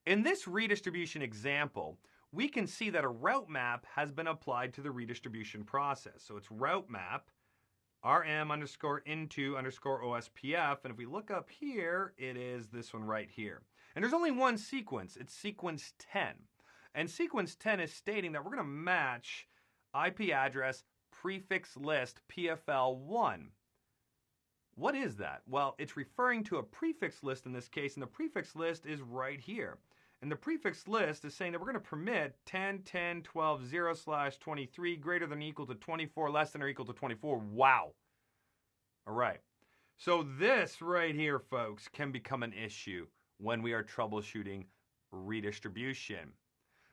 In this redistribution example, we can see that a route map has been applied to the redistribution process. So it's route map rm underscore into underscore OSPF. And if we look up here, it is this one right here. And there's only one sequence. It's sequence 10. And sequence 10 is stating that we're going to match IP address prefix list PFL1. What is that? Well, it's referring to a prefix list in this case, and the prefix list is right here. And the prefix list is saying that we're going to permit 10, 10, 12, 0/23 greater than or equal to 24, less than or equal to 24. Wow. All right. So this right here, folks, can become an issue when we are troubleshooting redistribution,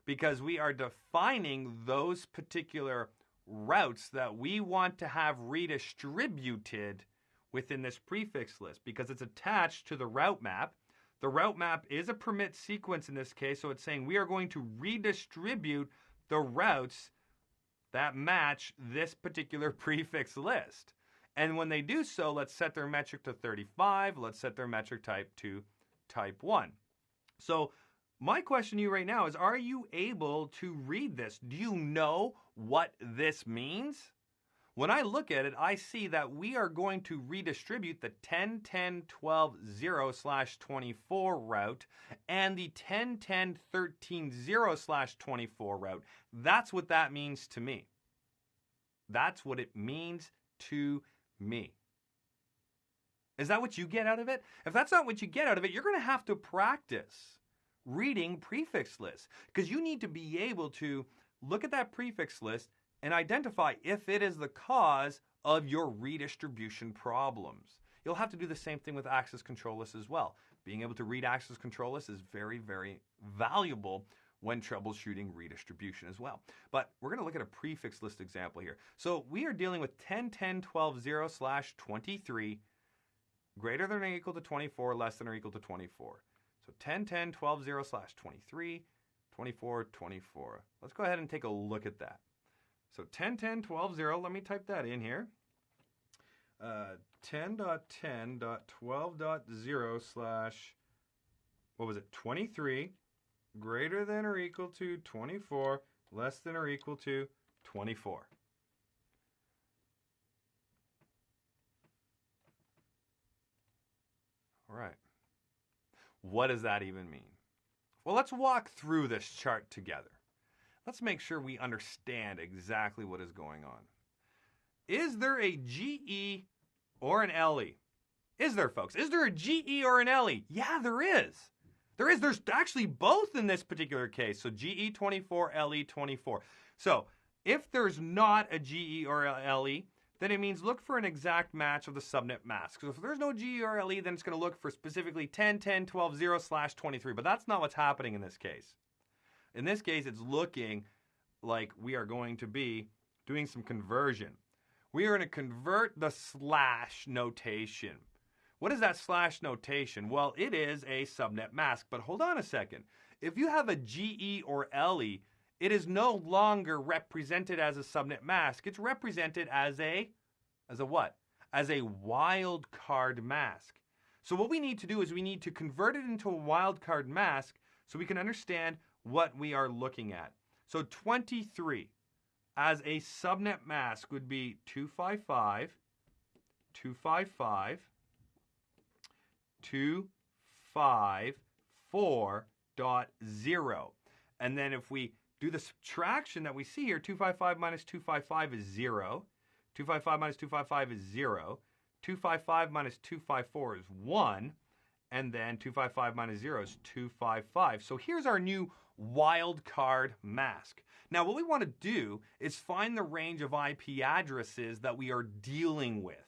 because we are defining those particular routes that we want to have redistributed within this prefix list, because it's attached to the route map. The route map is a permit sequence in this case, so it's saying we are going to redistribute the routes that match this particular prefix list. And when they do so, let's set their metric to 35. Let's set their metric type to type 1. So my question to you right now is, are you able to read this? Do you know what this means? When I look at it, I see that we are going to redistribute the 10, 10, 12, 0/24 route and the 10, 10, 13, 0/24 route. That's what that means to me. That's what it means to me. Is that what you get out of it? If that's not what you get out of it, you're going to have to practice reading prefix lists, because you need to be able to look at that prefix list and identify if it is the cause of your redistribution problems. You'll have to do the same thing with access control lists as well. Being able to read access control lists is very, very valuable when troubleshooting redistribution as well. But we're going to look at a prefix list example here. So we are dealing with 10, 10, 12, 0/23 greater than or equal to 24, less than or equal to 24. So 10, 10, 12, 0/23, 24, 24. Let's go ahead and take a look at that. So 10, 10, 12, 0, let me type that in here. 10.10.12.0/23 greater than or equal to 24, less than or equal to 24. All right. What does that even mean? Well, let's walk through this chart together. Let's make sure we understand exactly what is going on. Is there a GE or an LE? Is there, folks? Is there a GE or an LE? Yeah, there is. There's actually both in this particular case. So GE 24, LE 24. So if there's not a GE or a LE, then it means look for an exact match of the subnet mask. So if there's no GE or LE, then it's going to look for specifically 10, 10, 12, 0/23. But that's not what's happening in this case. In this case, it's looking like we are going to be doing some conversion. We are going to convert the slash notation. What is that slash notation? Well, it is a subnet mask. But hold on a second. If you have a GE or LE, it is no longer represented as a subnet mask. It's represented as a what? As a wildcard mask. So what we need to do is we need to convert it into a wildcard mask so we can understand what we are looking at. So 23 as a subnet mask would be 255, 255, 254.0. And then if we do the subtraction that we see here, 255 minus 255 is 0. 255 minus 255 is 0. 255 minus 254 is 1. And then 255 minus 0 is 255. So here's our new wildcard mask. Now what we want to do is find the range of IP addresses that we are dealing with.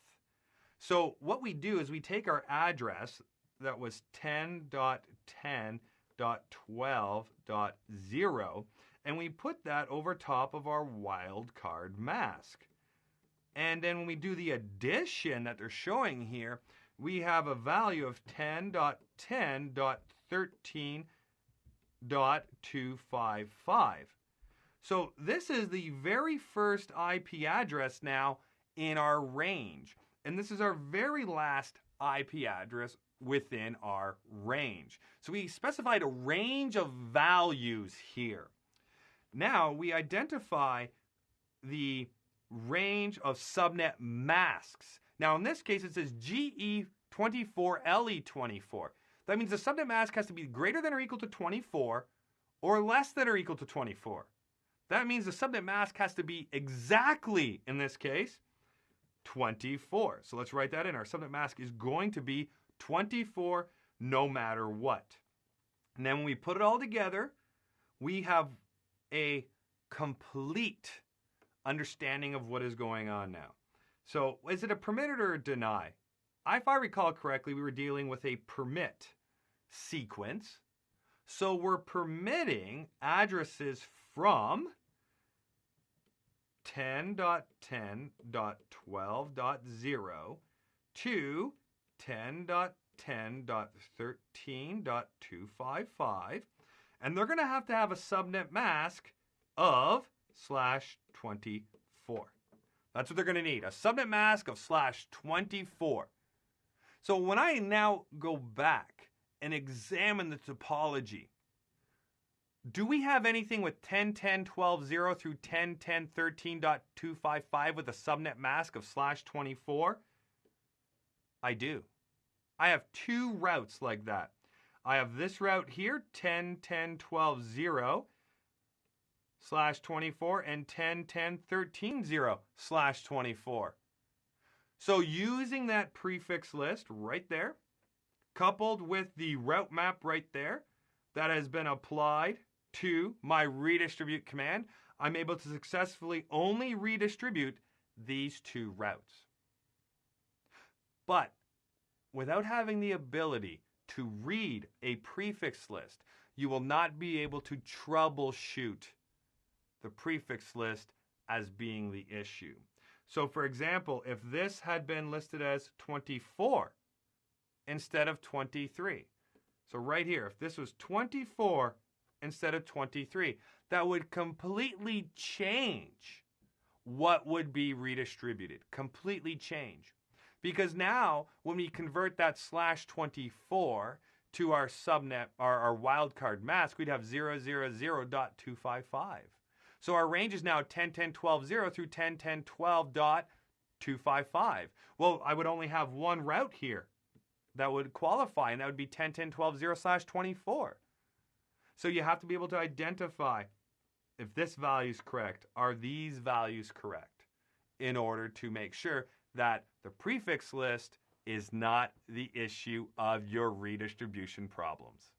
So what we do is we take our address that was 10.10.12.0 and we put that over top of our wildcard mask. And then when we do the addition that they're showing here, we have a value of 10.10.13.255. So this is the very first IP address now in our range. And this is our very last IP address within our range. So we specified a range of values here. Now we identify the range of subnet masks. Now in this case it says GE24LE24. That means the subnet mask has to be greater than or equal to 24 or less than or equal to 24. That means the subnet mask has to be exactly, in this case, 24. So let's write that in. Our subnet mask is going to be 24 no matter what. And then when we put it all together, we have a complete understanding of what is going on now. So is it a permitted or a deny? If I recall correctly, we were dealing with a permit sequence. So we're permitting addresses from 10.10.12.0 to 10.10.13.255, and they're going to have a subnet mask of /24. That's what they're going to need, a subnet mask of /24. So when I now go back and examine the topology, do we have anything with 10.10.12.0 through 10.10.13.255 with a subnet mask of /24? I do. I have two routes like that. I have this route here, 10.10.12.0 /24 and 10.10.13.0 /24. So using that prefix list right there, coupled with the route map right there that has been applied to my redistribute command, I'm able to successfully only redistribute these two routes. But without having the ability to read a prefix list, you will not be able to troubleshoot the prefix list as being the issue. So for example, if this had been listed as 24 instead of 23, so right here, if this was 24 instead of 23, that would completely change what would be redistributed. Completely change. Because now, when we convert that /24 to our subnet, our wildcard mask, we'd have 000.255. So our range is now 10.10.12.0 through 10.10.12.255. Well, I would only have one route here that would qualify, and that would be 10.10.12.0 /24. So you have to be able to identify if this value is correct, are these values correct, in order to make sure that the prefix list is not the issue of your redistribution problems.